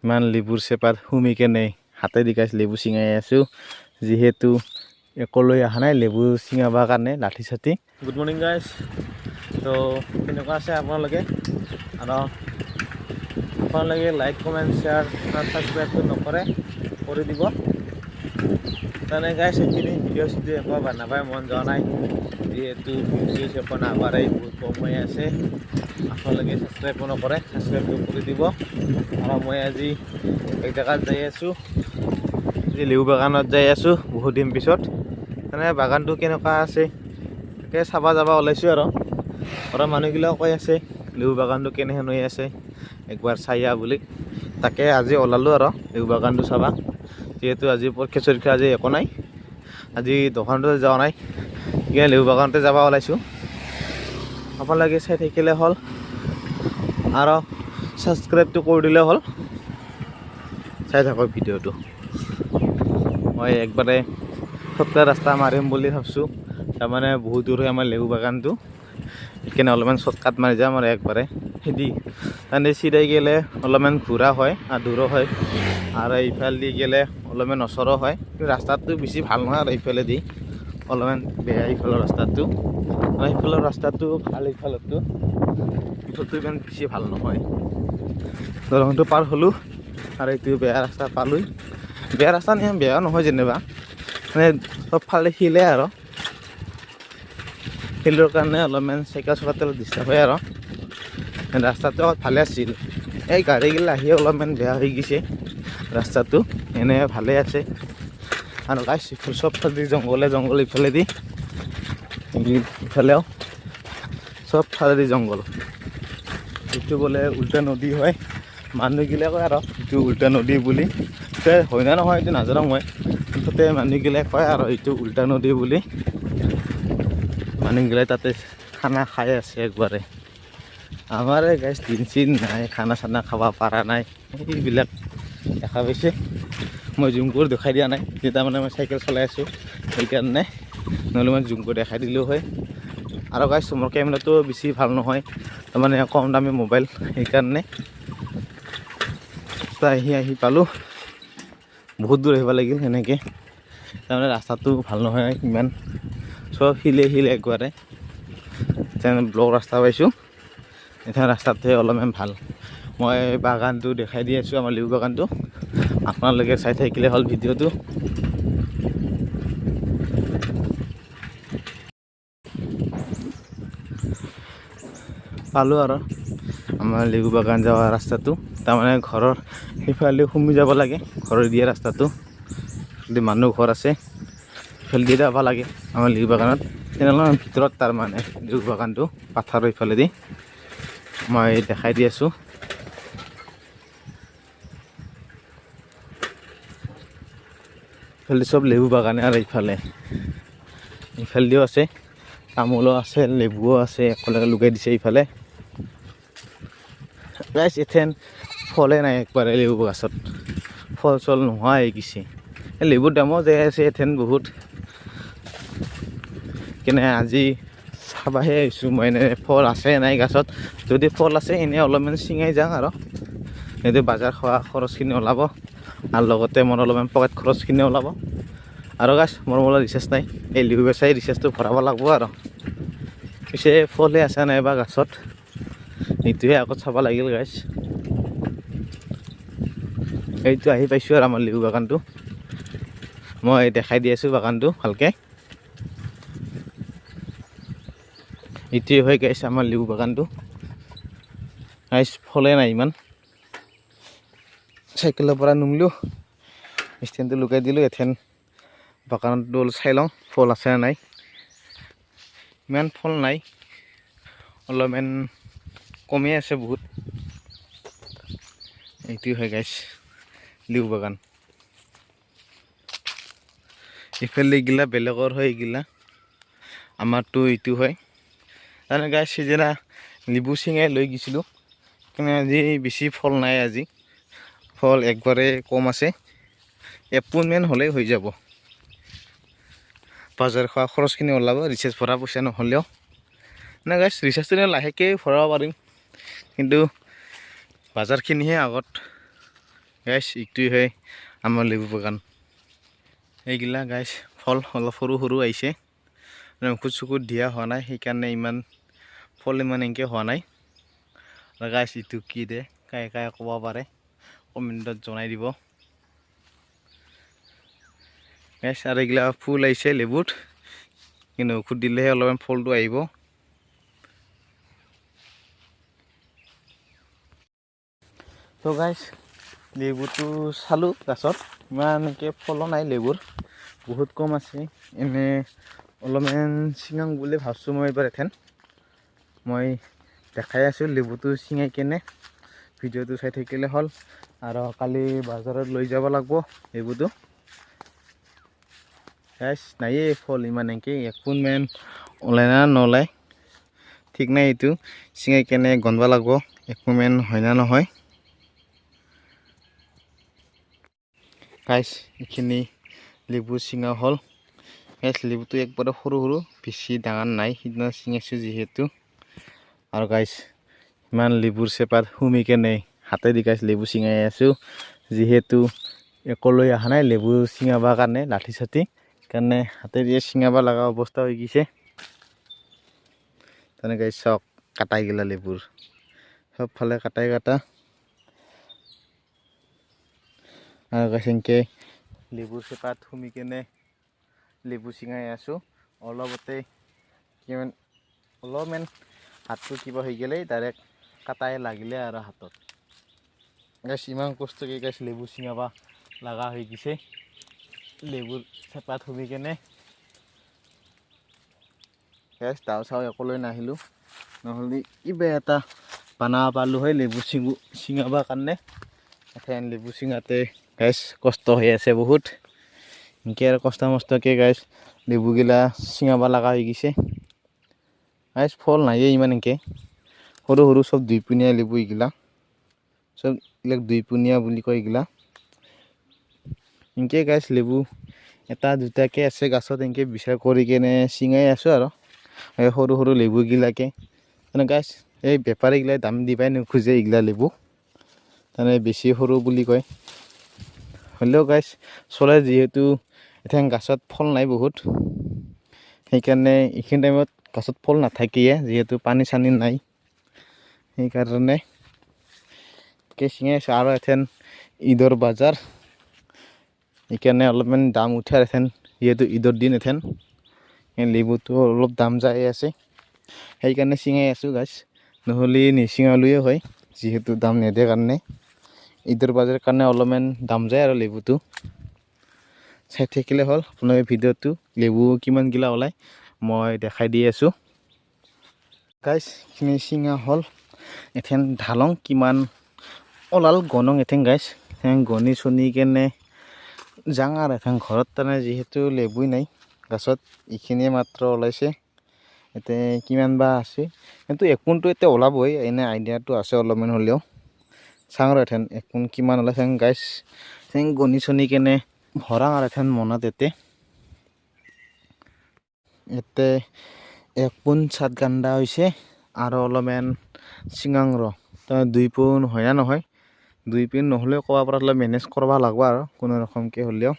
ইমান লেবুৰ চেপাত সুমি কেনে হাতেদি গাইছ লেবু চিঙাই আছোঁ যিহেতু একলৈ অহা নাই লেবু চিঙাবৰ কাৰণে লাঠি চাঠি। গুড মৰ্ণিং গাইছ। তো কেনেকুৱা আছে আপোনালোকে আৰু আপোনালোকে লাইক কমেণ্ট শ্বেয়াৰ ছাবস্ক্ৰাইবটো নকৰে কৰি দিব। তাৰমানে গাইছ এইখিনি ভিডিঅ' চিডিঅ' একো বনাবই মন যোৱা নাই যিহেতু ভিউজ একো নাবাঢ়ে বহুত কম হৈ আছে। আপোনালোকে ছাবস্ক্ৰাইবো নকৰে, ছাবস্ক্ৰাইবটো কৰি দিব। আৰু মই আজি এক জেগাত যাই আছোঁ, লেবু বাগানত যাই আছোঁ বহুত দিন পিছত। মানে বাগানটো কেনেকুৱা আছে তাকে চাব যাব ওলাইছোঁ আৰু ঘৰৰ মানুহগিলাও কৈ আছে লেবু বাগানটো কেনেহেন হৈ আছে একবাৰ চাই আহ বুলি। তাকে আজি ওলালোঁ আৰু লেবু বাগানটো চাবা। যিহেতু আজি পৰীক্ষা চৰীক্ষা আজি একো নাই, আজি দোকানতো যোৱা নাই, এতিয়া লেবু বাগানতে যাব ওলাইছোঁ। আপোনালোকে চাই থাকিলে হ'ল আৰু ছাবস্ক্ৰাইবটো কৰি দিলে হ'ল। চাই থাকক ভিডিঅ'টো। মই একবাৰে সপ্তাহ ৰাস্তা মাৰিম বুলি ভাবছোঁ, তাৰমানে বহুত দূৰ হয় আমাৰ লেবু বাগানটো, সেইকাৰণে অলপমান শ্বৰ্টকাট মাৰি যাম আৰু একবাৰে সিদি তাৰমানে চিধাই গ'লে অলপমান ঘূৰা হয় আৰু দূৰো হয়, আৰু এইফালেদি গ'লে অলপমান ওচৰো হয়। কিন্তু ৰাস্তাটো বেছি ভাল নহয় আৰু এইফালেদি অলপমান বেয়া এইফালৰ ৰাস্তাটো, আৰু সেইফালৰ ৰাস্তাটো ভাল, এইফালতো ইমান বেছি ভাল নহয়। দলংটো পাৰ হ'লোঁ আৰু এইটো বেয়া ৰাস্তা পালোঁ। বেয়া ৰাস্তা নিয়ম বেয়াও নহয় যেনিবা, মানে চবফালে শিলে আৰু শিলৰ কাৰণে অলপমান চাইকেল চলাতে অলপ ডিষ্টাৰ্ব হয় আৰু ৰাস্তাটো ভালে আছিল। এই গাড়ীগিলা আহি অলপমান বেয়া হৈ গৈছে ৰাস্তাটো, এনে ভালে আছে। আৰু গাইছ চবফালেদি জংঘলে জংঘল, ইফালেদি ইফালেও চবফালেদি জংঘল। এইটো বোলে উল্টা নদী হয়, মানুহগিলা কয় আৰু এইটো উল্টা নদী বুলি। হয় না নহয় এইটো নাজানো মই, মুঠতে মানুহগিলাই কয় আৰু এইটো উল্টা নদী বুলি। মানুহগিলাই তাতে খানা খাই আছে একবাৰে। আমাৰে গাইছ দিন চিন নাই, খানা চানা খাব পৰা নাই। এইবিলাক দেখা পাইছে, মই জুম কৰি দেখাই দিয়া নাই যেতিয়া মানে মই চাইকেল চলাই আছোঁ সেইকাৰণে, নহ'লে মই জুম কৰি দেখাই দিলোঁ হয়। আৰু গাইছ মোৰ কেমেৰাটো বেছি ভাল নহয়, তাৰমানে কম দামী মোবাইল, সেইকাৰণে আহি পালোঁ। বহুত দূৰ আহিব লাগিল সেনেকৈ, তাৰমানে ৰাস্তাটো ভাল নহয় ইমান, চব শিলে শিল একবাৰে। এতিয়া ব্লক ৰাস্তা পাইছোঁ, এতিয়া ৰাস্তাটোৱে অলপমান ভাল। মই বাগানটো দেখাই দি আছোঁ, আমাৰ লেবু বাগানটো। আপোনালোকে চাই থাকিলে হ'ল ভিডিঅ'টো। পালোঁ আৰু আমাৰ লেবু বাগান যোৱা ৰাস্তাটো, তাৰমানে ঘৰৰ সেইফালে সুমি যাব লাগে, ঘৰৰ দিয়া ৰাস্তাটো যদি মানুহ ঘৰ আছে সেইফালে দি যাব লাগে আমাৰ লেবু বাগানত। তেনেহ'লে ভিতৰত তাৰমানে লেবু বাগানটো পাথাৰৰ এইফালেদি মই দেখাই দি আছোঁ। এইফালে চব লেবু বাগানে, আৰু এইফালেদিও আছে, তামোলো আছে, লেবুও আছে, একেলগে লগাই দিছে এইফালে। গাইছ এথেন ফলে নাই একবাৰে লেবু গছত, ফল চল নোহোৱা হৈ গৈছে। লেবুৰ দামো যাই আছে এথেন বহুত। কেনে আজি চাবাহে আহিছোঁ মই এনে ফল আছে নাই গছত, যদি ফল আছে এনেই অলপমান ছিঙাই যাওঁ আৰু সেইটো বজাৰ খোৱা খৰচখিনি ওলাব, আৰু লগতে মোৰ অলপমান পকেট খৰচখিনি ওলাব। আৰু গাইছ মোৰ মোবাইলত ৰিচাৰ্জ নাই, এই লেবু বেচাই ৰিচাৰ্জটো ভৰাব লাগিব। আৰু পিছে ফলে আছে নাইবা গছত এইটোহে আগত চাব লাগিল গাইছ। এইটো আহি পাইছোঁ আৰু আমাৰ লেবু বাগানটো, মই দেখাই দি আছোঁ বাগানটো ভালকৈ। এইটোৱে হৈ গাইছ আমাৰ লেবু বাগানটো। গাইছ ফলে নাই ইমান, চাইকেলৰ পৰা নুমিলোঁ, ষ্টেণ্ডটো লগাই দিলোঁ। এথেন বাগানটো চাই লওঁ ফল আছে নাই। ইমান ফল নাই, অলপমান কমেই আছে বহুত। এইটোৱে হয় গাইছ লেবু বাগান। ইফালে এইগিলা বেলেগৰ হয়, এইগিলা আমাৰতো এইটো হয়। তাৰমানে গাইছ সিদিনা লেবু চিঙাই লৈ গৈছিলোঁ, কিন্তু আজি বেছি ফল নাই। আজি ফল একবাৰে কম আছে, এপোনমান হ'লেই হৈ যাব। বজাৰ খোৱা খৰচখিনি ওলাব, ৰিচাৰ্জ ভৰা পইচা নহ'লেও। নাই গাইছ ৰিচাৰ্জটো লাহেকৈ ভৰাব পাৰিম, কিন্তু বজাৰখিনিহে আগত গাইছ এইটোৱে হয় আমাৰ লেবু বাগান। এইগিলা গাইছ ফল অলপ সৰু সৰু আহিছে, ঔষধ চকুত দিয়া হোৱা নাই, সেইকাৰণে ইমান ফল ইমান এনেকৈ হোৱা নাই। আৰু গাইছ এইটো কি দে কাই কাই ক'ব পাৰে, কমেণ্টত জনাই দিব গাইছ। আৰু এইগিলা ফুল আহিছে লেবুত, কিন্তু ঔষধ দিলেহে অলপমান ফলটো আহিব। তো গাইছ লেবুটো চালোঁ গাছত, ইমানকৈ ফলো নাই, লেবুৰ বহুত কম আছে। এনে অলপমান চিঙাং বুলি ভাবছোঁ মই এইবাৰ এথেন। মই দেখাই আছোঁ লেবুটো চিঙাই কেনে, ভিডিঅ'টো চাই থাকিলে হ'ল। আৰু কালি বজাৰত লৈ যাব লাগিব লেবুটো। গাইছ নায়েই ফল ইমান এনেকৈ, এক পোনমান ওলাই না নোলায় ঠিক নাই। এইটো চিঙাই কেনে গণব লাগিব এক পোনমান হয় না নহয়। গাইছ এইখিনি লেবু চিঙা হ'ল। গাইছ লেবুটো একবাৰে সৰু সৰু, বেছি ডাঙৰ নাই, সিদিনা চিঙাইছোঁ যিহেতু। আৰু গাইছ ইমান লেবুৰ চেপাত সুমি কেনে হাতেদি গাইছ লেবু চিঙাই আছোঁ, যিহেতু একো লৈ অহা নাই লেবু চিঙাবৰ কাৰণে লাঠি চাঠি, সেইকাৰণে হাতেদি চিঙাব লগা অৱস্থা হৈ গৈছে। তেনেকৈ চাওক কাটাই গেলা লেবুৰ, চবফালে কাটাই কাটা। আৰু গাইছ এনেকৈ লেবুৰ চেপাত সুমি কেনে লেবু চিঙাই আছোঁ। অলপমান হাতটো কিবা হৈ গ'লেই ডাইৰেক্ট কাটাই লাগিলে আৰু হাতত। গাইছ ইমান কষ্টকৈ গাইছ লেবু চিঙাব লগা হৈ গৈছে লেবুৰ চেপাত সুমি কেনে। গাইছ দাও চাও একো লৈ নাহিলোঁ, নহ'লে কিবা এটা বনাব পাৰিলোঁ হয় লেবু চিঙাবৰ কাৰণে। এথেন লেবু চিঙাতে গাইছ কষ্ট হৈ আছে বহুত, এনেকৈ আৰু কষ্ট মষ্টকৈ গাইছ লেবুগিলা চিঙাব লগা হৈ গৈছে। গাইছ ফল নায়েই ইমান এনেকৈ, সৰু সৰু চব দুইপনীয়া লেবু এইগিলা, চব এইবিলাক দুইপনীয়া বুলি কয় এইগিলা। এনেকৈ গাইছ লেবু এটা দুটাকৈ আছে গাছত, এনেকৈ বিচাৰ কৰি কেনে চিঙাই আছোঁ আৰু এই সৰু সৰু লেবুগিলাকে। তেনে গাইছ এই বেপাৰীগিলাই দাম দিবাই নোখোজে এইগিলা লেবু, তেনে বেছি সৰু বুলি কয়। হ'লেও গাইছ চলে, যিহেতু এথেন গাছত ফল নাই বহুত, সেইকাৰণে এইখিনি টাইমত গাছত ফল নাথাকিয়ে, যিহেতু পানী চানী নাই, সেইকাৰণে চিঙাই আছোঁ। আৰু এথেন ঈদৰ বজাৰ, সেইকাৰণে অলপমান দাম উঠে এথেন, যিহেতু ঈদৰ দিন এথেন লেবুটো অলপ দাম যাই আছে, সেইকাৰণে চিঙাই আছোঁ গাইছ। নহ'লে নিচিঙালোৱে হয়, যিহেতু দাম নিদিয়ে কাৰণে। ঈদৰ বজাৰৰ কাৰণে অলপমান দাম যায় আৰু লেবুটো। চাই থাকিলে হ'ল আপোনালোকে ভিডিঅ'টো, লেবু কিমানগিলা ওলায় মই দেখাই দি আছোঁ। গাইছ এইখিনি চিঙা হ'ল, এথেন ঢালং কিমান ওলাল গণং এথেন গাইছ, গণি চনি কেনে যাং আৰু এথেন ঘৰত। তাৰমানে যিহেতু লেবুই নাই গাছত, এইখিনিয়ে মাত্ৰ ওলাইছে, এতিয়া কিমান বা আছে, কিন্তু এক পোনটো এতিয়া ওলাবই, এনে আইডিয়াটো আছে অলপমান হ'লেও। চাওঁ আৰু এথেন এক পোন কিমান ওলাইছে গাইছ, গণি চনি কেনে ভৰাং আৰু এথেন মনত এতে এক পোন চাত গাণ্ডা হৈছে, আৰু অলপমান চিঙাং দুই পোন হয় না নহয়, দুই পোন নহ'লেও ক'ব পৰা হ'লে মেনেজ কৰিব লাগিব আৰু কোনো ৰকমকৈ হ'লেও।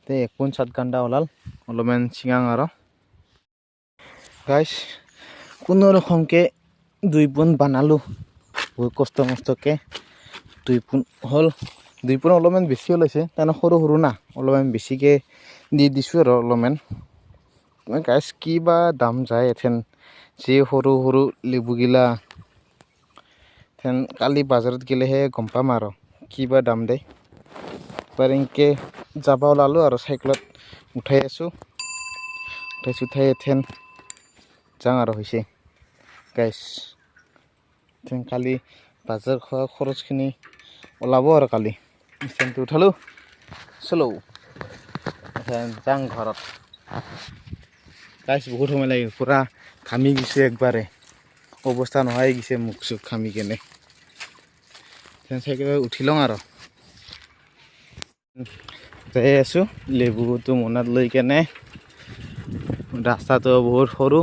এক পোন চাত গাণ্ডা ওলাল, অলপমান চিঙাং আৰু গাইছ কোনো ৰকমকৈ দুই পোন বনালোঁ, বহুত কষ্ট মষ্টকৈ দুই পোন হ'ল। দুই পোন অলপমান বেছি ওলাইছে, তাৰমানে সৰু সৰু না, অলপমান বেছিকৈ দি দিছোঁ আৰু অলপমান। গাইছ কি বা দাম যায় এথেন, যি সৰু সৰু লেবুগিলা এথেন কালি বজাৰত গ'লেহে গম পাম আৰু কি বা দাম দিয়ে। এবাৰ এনেকৈ যাব ওলালোঁ আৰু চাইকেলত উঠাই আছোঁ, উঠাই এথেন যাওঁ আৰু হৈছে গাইছ। এথেন কালি বজাৰ খোৱা খৰচখিনি ওলাব আৰু কালি। ষ্টেণ্ডটো উঠালোঁ, চলো এথেন যাং ঘৰত। গাইছ বহুত সময় লাগিল, পূৰা ঘামি গৈছে একবাৰে, অৱস্থা নোহোৱা হৈ গৈছে মুখ চুখ ঘামি কেনে। চাইকেলত উঠি লওঁ আৰু যাই আছোঁ লেবুটো মনত লৈ কেনে। ৰাস্তাটো বহুত সৰু,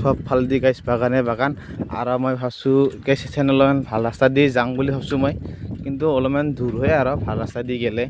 চব ফালেদি গাইছ বাগানে বাগান, আৰু মই ভাবছোঁ গাইছ এথেন অলপমান ভাল ৰাস্তা দি যাওঁ বুলি ভাবছোঁ মই, কিন্তু অলপমান দূৰ হয় আৰু ভাল ৰাস্তা দি গ'লে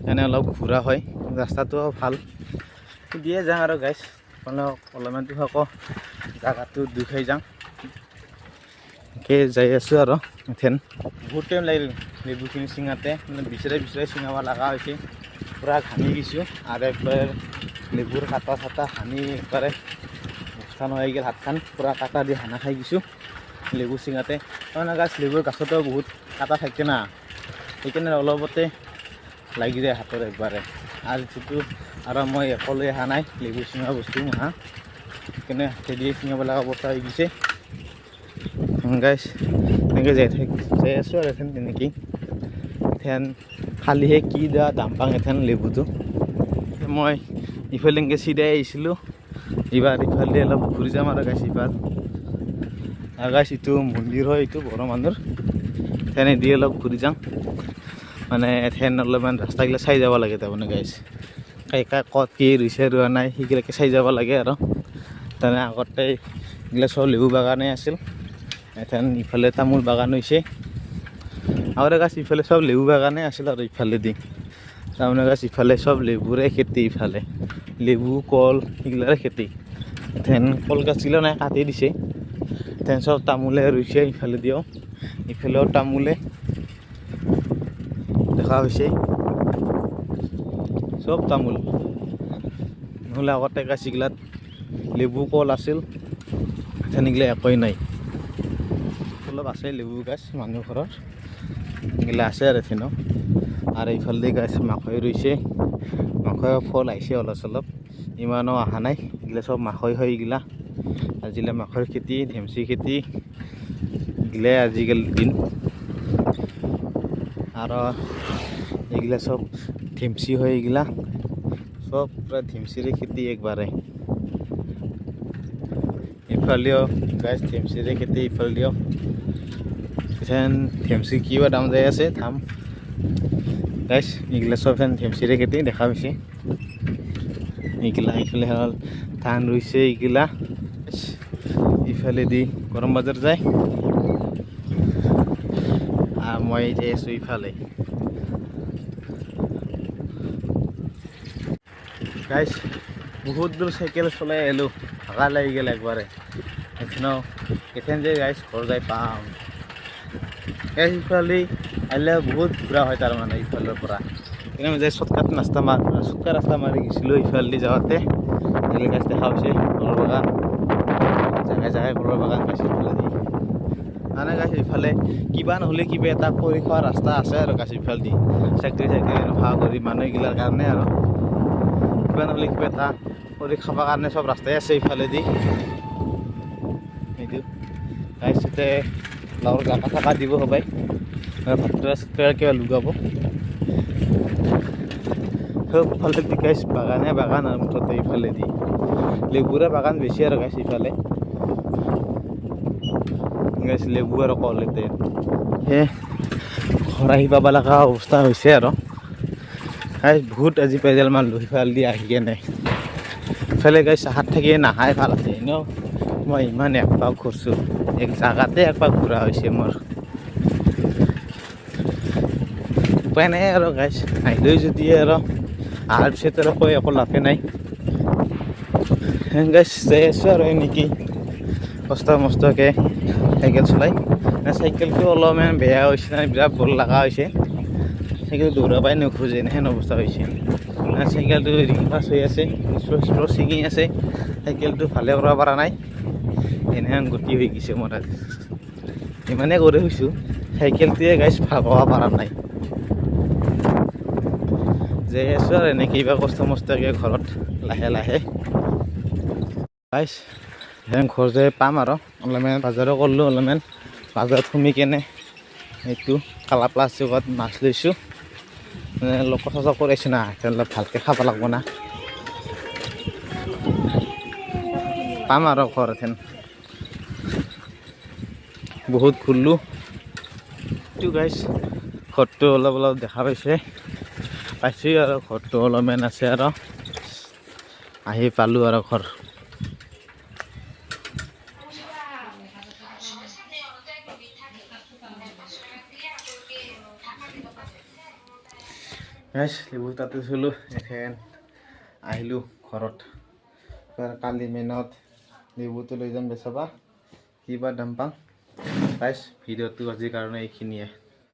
এনে অলপ ঘূৰা হয় ৰাস্তাটো ভাল দিয়ে যাওঁ আৰু গাইছ অলপমান আকৌ জাগাটো দুখাই যাওঁ একে যাই আছোঁ আৰু এথেন বহুত টাইম লাগিল লেবুখিনি চিঙাতে মানে বিচাৰি চিঙাব লগা হৈছে পূৰা ঘামি গৈছোঁ আৰু একবাৰ লেবুৰ কাটা চাটা সানি একবাৰে মুখখন হৈ গ'ল হাতখন পূৰা কাটা দি সানা খাই গৈছোঁ লেবু চিঙাতে তাৰমানে গাছ লেবুৰ গছতো বহুত কাটা থাকে না সেইকাৰণে অলপতে লাগি যায় হাতত একবাৰে আৰু যিটো আৰু মই অকলে অহা নাই লেবু চিঙা বস্তু হা সেইকাৰণে হাতেদি চিঙাব লগা অৱস্থা হৈ গৈছে গাইছ এনেকৈ যাই আছোঁ আৰু এথেন তেনেকেই এথেন খালিহে কি দাম পাওঁ এথেন লেবুটো মই ইফালে এনেকৈ চিধাই আহিছিলোঁ এইবাৰ ইফালে অলপ ঘূৰি যাম আৰু গাইছ এইবাৰ আৰু গাইছ এইটো মন্দিৰ হয় এইটো বড়ো মানুহৰ এথেনেদি অলপ ঘূৰি যাম মানে এথেন অলপমান ৰাস্তাগিলা চাই যাব লাগে তাৰমানে গাইছ ক'ত কি ৰুইছে ৰোৱা নাই সেইগিলাকে চাই যাব লাগে আৰু তেনে আগতে এইগিলা চব লেবু বাগানেই আছিল এথেন ইফালে তামোল বাগান হৈছে আগতে গাছ ইফালে চব লেবু বাগানেই আছিল আৰু ইফালেদি তাৰমানে গাছ ইফালে চব লেবুৰে খেতি ইফালে লেবু কল সেইগিলাৰে খেতি এথেন কল গাছগিলা নাই কাটি দিছে এথেন চব তামোলে ৰুইছে ইফালে দিও ইফালেও তামোলে দেখা হৈছে চব তামোল নহ'লে আগতে গাছগিলাত লেবু কল আছিল তেনেগিলা একোৱেই নাই অলপ আছে লেবু গাছ মানুহ ঘৰৰ এইগিলা আছে আৰু এথেনো আৰু এইফালে গাছ মাকৈ ৰুইছে মাকৈ ফল আহিছে অলপ চলপ ইমানো অহা নাই এইগিলা চব মাকৈ হয় এইগিলা আজিকালি মাকৈ খেতি ধেমচি খেতি এইগিলাই আজিকালি দিন আৰু এইগিলা চব ধেমচি হয় এইগিলা সব পুৰা ধেমচিৰে খেতি একবাৰে ইফালেও গাছ ধেমচিৰে খেতি ইফালেও এখান ধেমচি কিবা দাম যাই আছে দাম গাছ এইগিলা সব এখান ধেমচিৰে খেতি দেখা পাইছে এইগিলা ইফালে হ'ল ধান ৰুইছে এইগিলা ইফালে দি গৰম বাজাৰ যায় আৰু মই যাই আছোঁ ইফালে গাইছ বহুত দূৰ চাইকেল চলাই আহিলোঁ ভাগা লাগি গ'ল একবাৰে এখান যে গাইছ ঘৰ যাই পাম ইফালে আহিলে বহুত ঘূৰা হয় তাৰমানে ইফালৰ পৰা সেইকাৰণে যাই শ্বৰ্টকাট ৰাস্তা মাৰি গৈছিলোঁ ইফালেদি যাওঁতে এইগিলা গাছ দেখা পাইছে কলৰ বাগান জাগাই জাগাই কলৰ বাগান গাছ ইফালেদি মানে গাছ ইফালে কিবা নহ'লে কিবা এটা কৰি খোৱা ৰাস্তা আছে আৰু গাছ ইফালেদি চাকৰি ভাড়া কৰি মানুহগিলাৰ কাৰণে আৰু কিবা নহ'লে কিবা এটা কৰি খাবৰ কাৰণে চব ৰাস্তাই আছে ইফালেদি সেইটো তাৰপিছতে লাওৰ গাকা থাকা দিব সবাই ভাতৰা চাতৰা কিবা লগাব সবফালেদি গাছ বাগানে বাগান আৰু মুঠতে ইফালেদি লেবুৰে বাগান বেছি আৰু গাছ ইফালে গাছ লেবু আৰু কলতে সেই ঘৰ আহি পাব লগা অৱস্থা হৈছে আৰু বহুত আজি পেডেল মাৰিলোঁ সিফালেদি আহি কেনে ইফালে গাই চাহাত থাকিয়ে নাহাই ভাল আছে এনেও মই ইমান একপাক ঘূৰছোঁ এক জাগাতে একপাক ঘূৰা হৈছে মোৰ উপায় নাই আৰু গাইছ আহিলেও যদি আৰু অহাৰ পিছত আৰু কৈ একো লাভে নাই গাইছ যাই আছোঁ আৰু এনেকৈ কষ্ট মষ্টকৈ চাইকেল চলাই চাইকেলটো অলপমান বেয়া হৈছে নাই বিৰাট বল লগা হৈছে চাইকেল দৌৰাবাই নোখোজে হেন অৱস্থা হৈছে চাইকেলটো ৰিং পাছ হৈ আছে স্প্ৰ ছিঙি আছে চাইকেলটো ভালে কৰিব পৰা নাই এনেহেন গতি হৈ গৈছে মোৰ আজি ইমানেই কৰি হৈছোঁ চাইকেলটোৱে গাইছ ভাল কৰিব পৰা নাই যাই আছোঁ আৰু এনেকৈ কিবা কষ্ট মষ্টকৈ ঘৰত লাহে লাহে গাইছ সেন ঘৰ যাই পাম আৰু অলপমান বজাৰো কৰিলোঁ অলপমান বজাৰত সোমাই কেনে এইটো কালা প্লাষ্টিকত মাছ লৈছোঁ অলপ কথা চথা কৰিছোঁ না অলপ ভালকৈ খাব লাগিব না পাম আৰু ঘৰ এথেন বহুত ঘূৰিলোঁ এইটো গাইছ ঘৰটো অলপ অলপ দেখা পাইছোঁ আৰু ঘৰটো অলপমান আছে আৰু আহি পালোঁ আৰু ঘৰ গাইছ লেবু তাতে থলোঁ এখন আহিলোঁ ঘৰত কালি মেনত লেবুটো লৈ যাম বেচাবা কিবা দাম পাম গাইছ ভিডিঅ'টো আজিৰ কাৰণে এইখিনিয়ে